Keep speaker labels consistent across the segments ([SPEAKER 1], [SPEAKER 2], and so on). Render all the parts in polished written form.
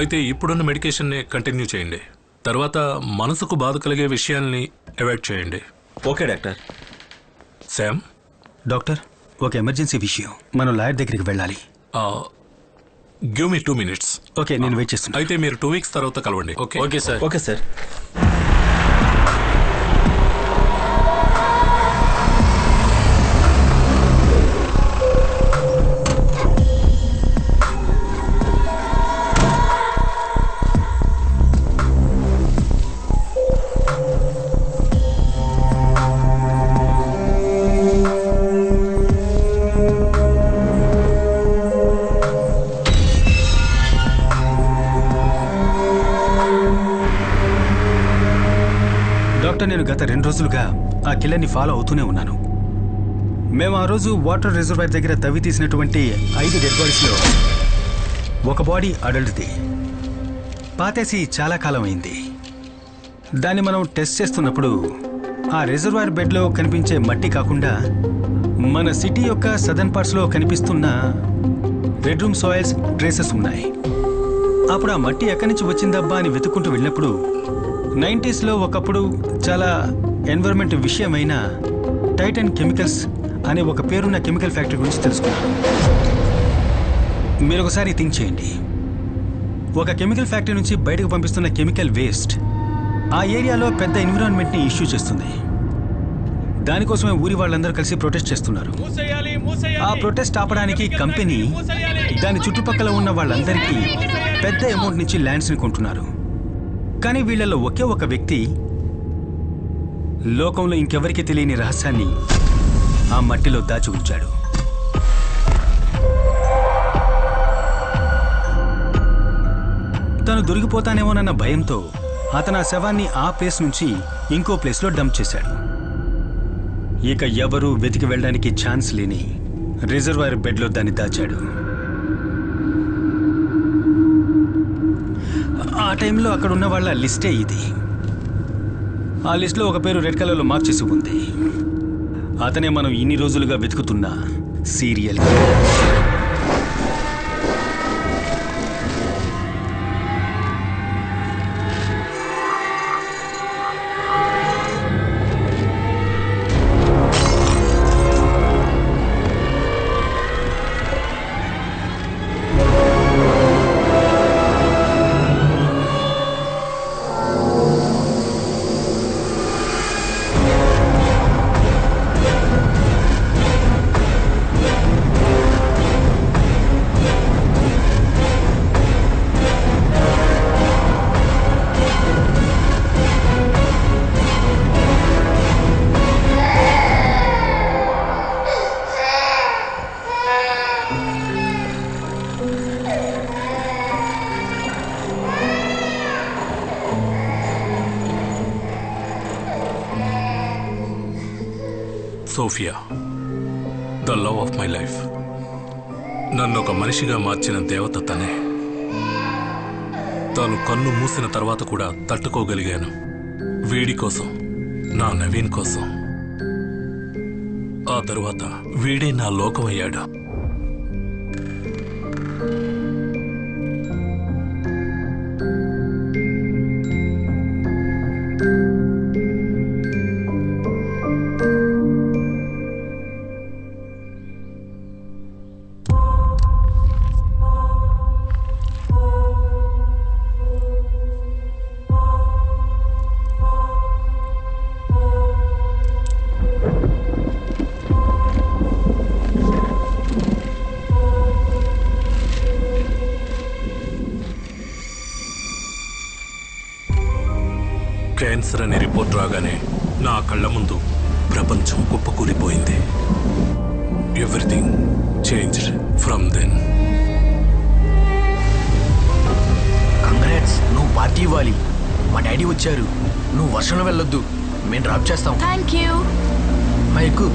[SPEAKER 1] అయితే ఇప్పుడున్న మెడికేషన్ని కంటిన్యూ చేయండి. తర్వాత మనసుకు బాధ కలిగే విషయాల్ని అవాయిడ్ చేయండి.
[SPEAKER 2] Okay doctor.
[SPEAKER 1] శామ్.
[SPEAKER 3] డాక్టర్, ఒక ఎమర్జెన్సీ విషయం, మనం లాయర్ దగ్గరికి వెళ్ళాలి.
[SPEAKER 1] Give me 2 minutes.
[SPEAKER 3] ఓకే, నేను వెయిట్ చేస్తున్నా.
[SPEAKER 1] అయితే మీరు 2 weeks తర్వాత కలవండి. Okay
[SPEAKER 2] okay sir. Okay sir.
[SPEAKER 3] నేను గత 2 రోజులుగా ఆ కిల్లర్ని ఫాలో అవుతూనే ఉన్నాను. మేము ఆ రోజు వాటర్ రిజర్వాయర్ దగ్గర తవ్వి తీసినటువంటి 5 డెడ్ బాడీస్లో ఒక బాడీ అడల్ట్ది. పాతేసి చాలా కాలం అయింది. దాన్ని మనం టెస్ట్ చేస్తున్నప్పుడు ఆ రిజర్వాయర్ బెడ్లో కనిపించే మట్టి కాకుండా మన సిటీ యొక్క సదర్న్ పార్ట్స్లో కనిపిస్తున్న రెడ్ రూమ్ సాయిల్స్ ట్రేసెస్ ఉన్నాయి. అప్పుడు ఆ మట్టి ఎక్కడి నుంచి వచ్చిందబ్బా అని వెతుక్కుంటూ వెళ్ళినప్పుడు 90s ఒకప్పుడు చాలా ఎన్విరాన్మెంట్ విషయమైన టైటన్ కెమికల్స్ అనే ఒక పేరున్న కెమికల్ ఫ్యాక్టరీ గురించి తెలుసుకున్నాను. మీరు ఒకసారి థింక్ చేయండి. ఒక కెమికల్ ఫ్యాక్టరీ నుంచి బయటకు పంపిస్తున్న కెమికల్ వేస్ట్ ఆ ఏరియాలో పెద్ద ఎన్విరాన్మెంట్ని ఇష్యూ చేస్తుంది. దానికోసమే ఊరి వాళ్ళందరూ కలిసి ప్రొటెస్ట్ చేస్తున్నారు. ఆ ప్రొటెస్ట్ ఆపడానికి కంపెనీ దాని చుట్టుపక్కల ఉన్న వాళ్ళందరికీ పెద్ద అమౌంట్ నుంచి ల్యాండ్స్ని కొంటున్నారు. కానీ వీళ్ళలో ఒకే ఒక వ్యక్తి లోకంలో ఇంకెవరికి తెలియని రహస్యాన్ని ఆ మట్టిలో దాచి ఉంచాడు. తను దొరికిపోతానేమోనన్న భయంతో అతను ఆ శవాన్ని ఆ ప్లేస్ నుంచి ఇంకో ప్లేస్లో డంప్ చేశాడు. ఇక ఎవరూ వెతికి వెళ్ళడానికి ఛాన్స్ లేని రిజర్వాయర్ బెడ్లో దాన్ని దాచాడు. ఆ టైంలో అక్కడ ఉన్న వాళ్ళ లిస్టే ఇది. ఆ లిస్ట్లో ఒక పేరు రెడ్ కలర్లో మార్క్ చేసి ఉంది. అతనే మనం ఇన్ని రోజులుగా వెతుకుతున్న serial.
[SPEAKER 1] Sophia, the love of my life. నన్ను ఒక మనిషిగా మార్చిన దేవత తనే. తాను కన్ను మూసిన తర్వాత కూడా తట్టుకోగలిగాను. వీడి కోసం, నా నవీన్ కోసం. ఆ తరువాత వీడే నా లోకమయ్యాడు. క్యాన్సర్ అనే రిపోర్ట్ రాగానే నా కళ్ళ ముందు ప్రపంచం కుప్పకూలిపోయింది. Everything changed from then.
[SPEAKER 4] Congrats, నువ్వు పార్టీ ఇవ్వాలి. మా డాడీ వచ్చారు. నువ్వు వర్షంలో వెళ్ళొద్దు, మేము డ్రాప్ చేస్తాం.
[SPEAKER 5] Thank you.
[SPEAKER 4] ఎక్కువ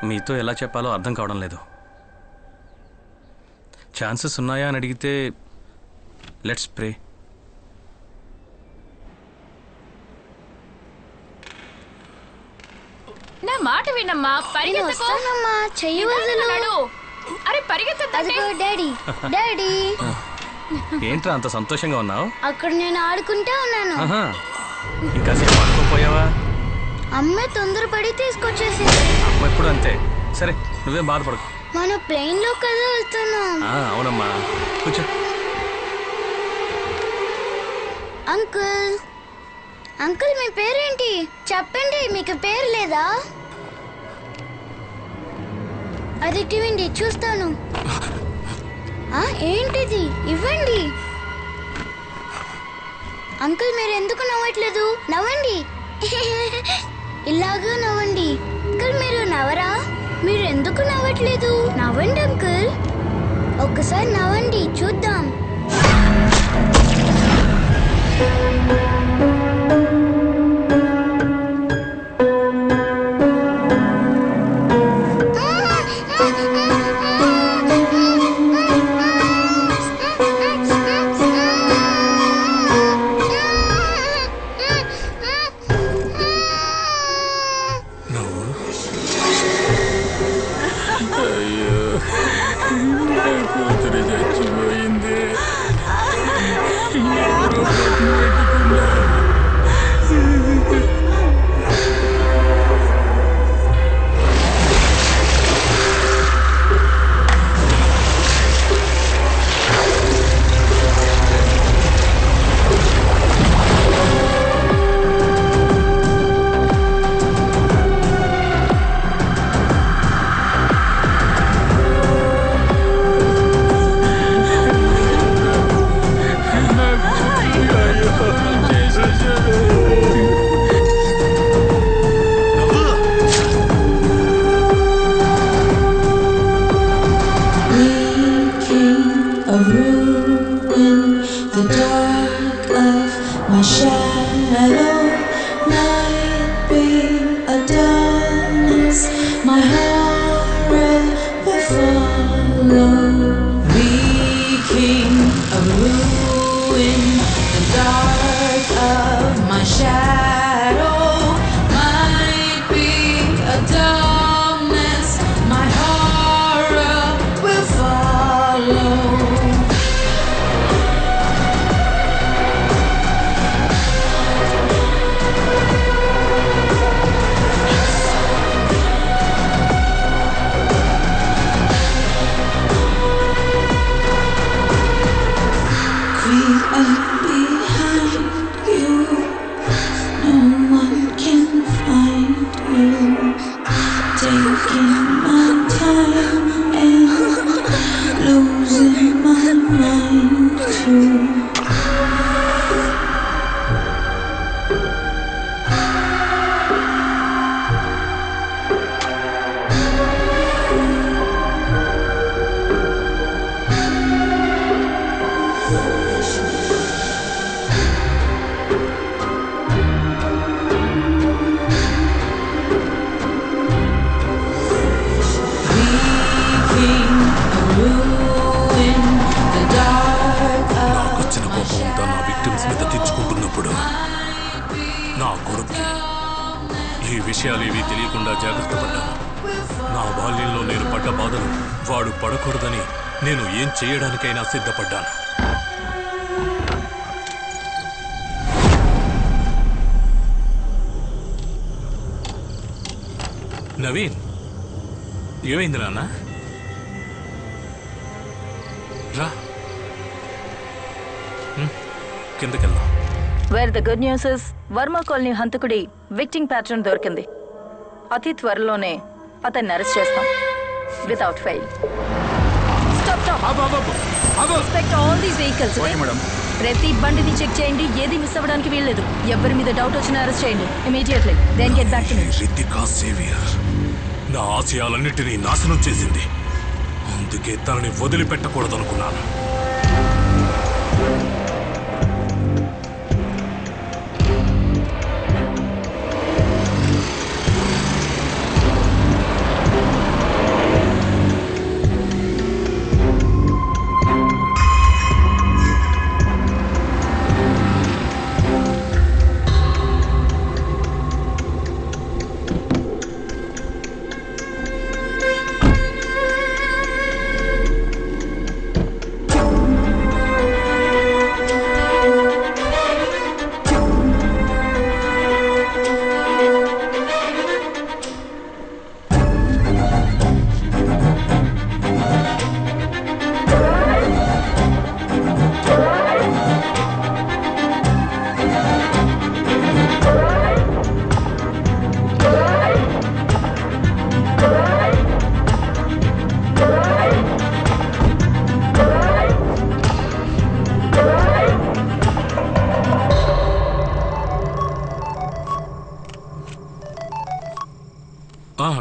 [SPEAKER 2] మీతో ఎలా చెప్పాలో అర్థం కావడం లేదు. ఛాన్సెస్ ఉన్నాయా అని అడిగితే లెట్స్ ప్రే.
[SPEAKER 5] నా మాట వినమ్మా, పరిగెత్తకు.
[SPEAKER 6] వస్తానమ్మా, చెయ్యి వదలు.
[SPEAKER 5] నడు. అరే పరిగెత్తద్దంటే.
[SPEAKER 6] అదిగో డాడీ, డాడీ.
[SPEAKER 2] ఏంట్రా అంత సంతోషంగా ఉన్నావు?
[SPEAKER 6] అక్కడ నేను ఆడుకుంటా ఉన్నాను.
[SPEAKER 2] ఇంకా సేపు ఆడుకోపోయావా?
[SPEAKER 6] అమ్మ తొందరపడి తీసుకొచ్చేసింది.
[SPEAKER 2] అమ్మ ఎప్పుడు అంతే. సరే నువ్వేం బాధపడకు.
[SPEAKER 6] మనం ప్లేన్ లో కదా వెళ్తున్నాం.
[SPEAKER 2] అవునమ్మా, కూర్చో.
[SPEAKER 6] అంకుల్, అంకుల్ మీ పేరేంటి చెప్పండి. మీకు పేరు లేదా? అది ఇవ్వండి చూస్తాను. ఏంటిది? ఇవ్వండి. అంకుల్ మీరు ఎందుకు నవ్వట్లేదు? నవ్వండి. ఇలాగా నవ్వండి. అంకుల్ మీరు నవ్వరా? మీరు ఎందుకు నవ్వట్లేదు? నవ్వండి అంకుల్, ఒక్కసారి నవ్వండి చూద్దాం.
[SPEAKER 1] ఈ విషయాలేవీ తెలియకుండా జాగ్రత్త పడ్డాను. నా బాల్యంలో నేను పడ్డ బాధలు వాడు పడకూడదని నేను ఏం చేయడానికైనా సిద్ధపడ్డాను. నవీన్, ఏమైంది నాన్న? రా కిందకెళ్దాం.
[SPEAKER 7] Where the good news is Varma colony హంతకుడి విక్టింగ్ ప్యాటర్న్ దొరికింది. అతి త్వరలోనే అతన్ని అరెస్ట్ చేస్తాం without fail. Inspect all these vehicles. ప్రతి బండిని చెక్ చేయండి, ఏది మిస్ అవ్వడానికి వీల్లేదు. ఎవరి మీద డౌట్ వచ్చినా అరెస్ట్ చేయండి immediately. Then get back to me.
[SPEAKER 1] Ritika Xavier నా ఆశయాలన్నిటినీ నాశనం చేసింది. అందుకే తనని వదిలిపెట్టకూడదనుకున్నాను.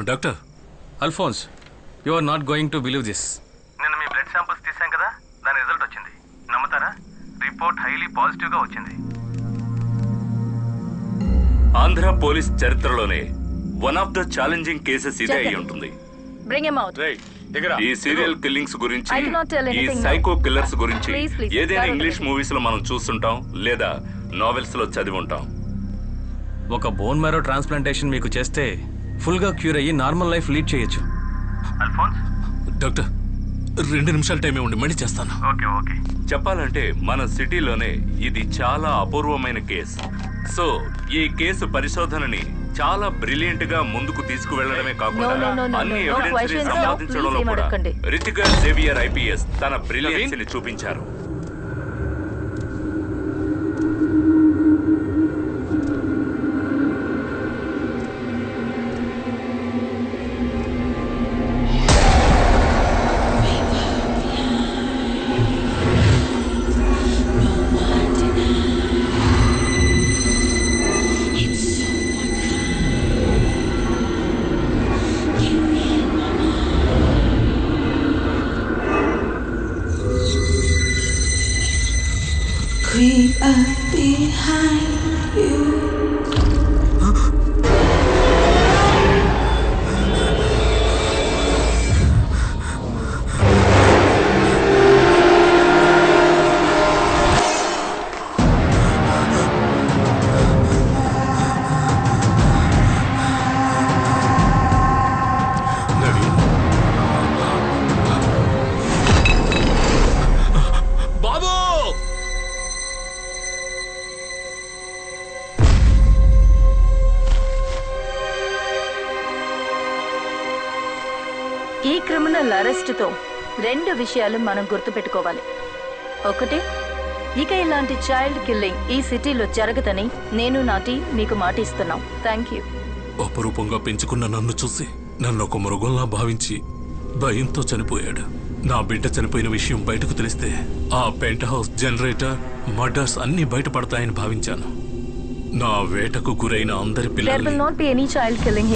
[SPEAKER 1] Doctor.
[SPEAKER 2] Alphonse, you are not going to believe this.
[SPEAKER 8] నిన్న మీ బ్లడ్ శాంపిల్స్ తీసాం కదా, దాని రిజల్ట్ వచ్చింది. నమ్ముతారా? రిపోర్ట్ హైలీ పాజిటివ్ గా వచ్చింది.
[SPEAKER 9] ఆంధ్ర పోలీస్ చరిత్రలోనే one of the challenging cases ఇదే అయి ఉంటుంది.
[SPEAKER 7] Bring him out.
[SPEAKER 9] ఈ సీరియల్ కిల్లింగ్స్ గురించి,
[SPEAKER 7] I cannot tell
[SPEAKER 9] ఈ
[SPEAKER 7] anything now.
[SPEAKER 9] సైకో కిల్లర్స్ గురించి
[SPEAKER 7] Please, please.
[SPEAKER 9] ఏదైనా ఇంగ్లీష్ మూవీస్ లో మనం చూస్తుంటాం లేదా నావెల్స్ లో చదివి ఉంటాం.
[SPEAKER 2] ఒక బోన్ మ్యారో ట్రాన్స్ప్లాంటేషన్ మీకు చేస్తే ఫుల్గా క్యూర్ అయ్యి నార్మల్ లైఫ్ లీడ్ చేయొచ్చు.
[SPEAKER 8] అల్ఫోన్స్,
[SPEAKER 1] డాక్టర్ 2 నిమిషాలు టైం ఇవ్వండి, మళ్ళీ చేస్తాను.
[SPEAKER 8] ఓకే.
[SPEAKER 9] చెప్పాలంటే మన సిటీలోనే ఇది చాలా అపూర్వమైన కేసు. సో ఈ కేసు పరిశోధనని చాలా బ్రిలియంట్ గా ముందుకు తీసుకువెళ్లడమే కాకుండా
[SPEAKER 7] No.
[SPEAKER 9] అన్ని
[SPEAKER 7] No
[SPEAKER 9] evidence
[SPEAKER 7] questions, no.
[SPEAKER 9] సంపాదించడంలో
[SPEAKER 7] Please
[SPEAKER 9] కూడా
[SPEAKER 7] ఏమడగండి.
[SPEAKER 9] రితికా జేవియర్ ఐపీఎస్ తన బ్రిలియన్స్ ని చూపించారు.
[SPEAKER 10] Creep up behind you.
[SPEAKER 1] Naveen, బాబు!
[SPEAKER 7] ఈ క్రిమినల్ అరెస్టుతో 2 విషయాలు మనం గుర్తుపెట్టుకోవాలి. ఒకటి, ఇక ఇలాంటి చైల్డ్ కిల్లింగ్ ఈ సిటీలో జరగదని నేను నాటి మీకు మాట ఇస్తున్నాం. Thank you.
[SPEAKER 1] అపరూపంగా పెంచుకున్న నన్ను చూసి నన్ను ఒక మృగంలా భావించి భయంతో చనిపోయాడు. నా బిడ్డ చనిపోయిన విషయం బయటకు తెలిస్తే ఆ పెంట్ హౌస్, జనరేటర్, మర్డర్స్ అన్నీ బయటపడతాయని భావించాను. నా వేటకు గురైన అందరి
[SPEAKER 7] There
[SPEAKER 1] పిల్లల్ని
[SPEAKER 7] will not be any child killing